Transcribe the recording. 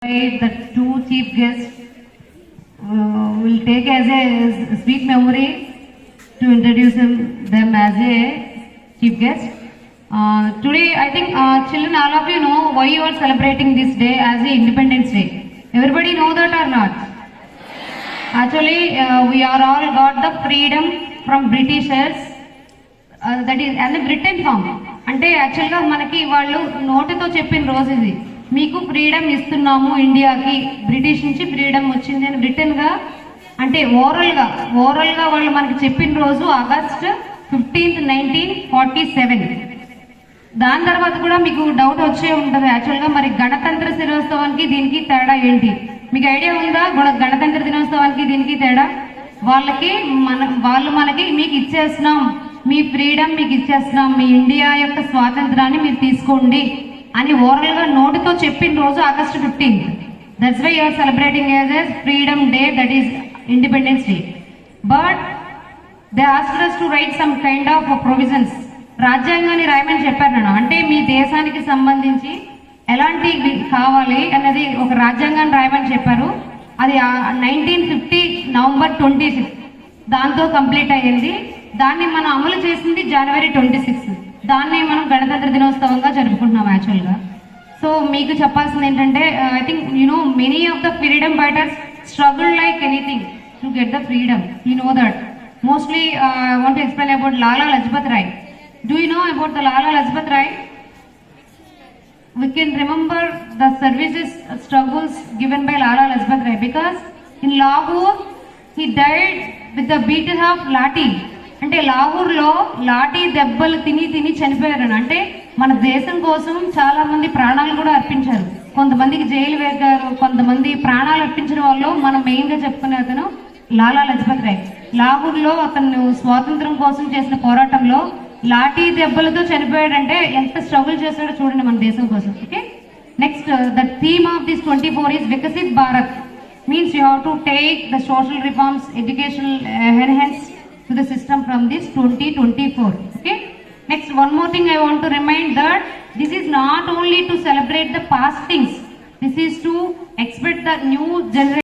The two chief guests will take as a sweet memory to introduce them as a chief guest. Today, I think children, all of you know why you are celebrating this day as a Independence Day. Everybody know that or not? Actually, we are all got the freedom from Britishers. That is and the written form. అంటే యాక్చువల్గా మనకి వాళ్ళు నోటితో చెప్పిన రోజు ఇది, మీకు freedom ఇస్తున్నాము ఇండియాకి, బ్రిటిష్ నుంచి ఫ్రీడమ్ వచ్చింది అని రిటర్న్గా అంటే ఓరల్గా వాళ్ళు మనకి చెప్పిన రోజు ఆగస్ట్ 15, 1947. దాని తర్వాత కూడా మీకు డౌట్ వచ్చే ఉంటుంది యాక్చువల్గా మరి గణతంత్ర దినోత్సవానికి దీనికి తేడా ఏంటి? మీకు ఐడియా ఉందా? గణతంత్ర దినోత్సవానికి దీనికి తేడా? వాళ్ళు మనకి మీకు ఇచ్చేస్తున్నాం, మీ ఫ్రీడమ్ మీకు ఇచ్చేస్తున్నాం, మీ ఇండియా యొక్క స్వాతంత్రాన్ని మీరు తీసుకోండి అని ఓరల్గా నోటితో చెప్పిన రోజు August 15. That's why you're celebrating as a freedom day, that is independence day. But they asked us to write some kind of provisions. రాజ్యాంగాన్ని రాయమని చెప్పారు నేను, అంటే మీ దేశానికి సంబంధించి ఎలాంటి కావాలి అన్నది ఒక రాజ్యాంగాన్ని రాయమని చెప్పారు. అది 1950 నవంబర్ 26 దాంతో కంప్లీట్ అయ్యింది. దాన్ని మనం అమలు చేసింది జనవరి 26. దాన్ని మనం గణతంత్ర దినోత్సవంగా జరుపుకుంటున్నాం యాక్చువల్గా. సో మీకు చెప్పాల్సింది ఏంటంటే, I think you know many of the freedom fighters struggle like anything to get the freedom. You know that. Mostly I want to explain about Lala Lajpat Rai. Do you know about the Lala Lajpat Rai? We can remember the services struggles given by Lala Lajpat Rai because in Lahore he died with the beat of lathi. అంటే లాహోర్లో లాఠీ దెబ్బలు తిని చనిపోయారు. అంటే మన దేశం కోసం చాలా మంది ప్రాణాలు కూడా అర్పించారు. కొంతమందికి జైలు వేశారు, కొంతమంది ప్రాణాలు అర్పించిన వాళ్ళు మనం మెయిన్గా చెప్పుకునే అతను లాలా లజపత్ రాయ్. లాహోర్లో అతను స్వాతంత్రం కోసం చేసిన పోరాటంలో లాఠీ దెబ్బలతో చనిపోయాడంటే ఎంత స్ట్రగుల్ చేశాడో చూడండి మన దేశం కోసం. Okay, next the theme of this 24 is Viksit Bharat. Means you have to take the social reforms, educational enhance to the system from this 2024. Okay, next one more thing I want to remind that this is not only to celebrate the past things, this is to expect the new generation.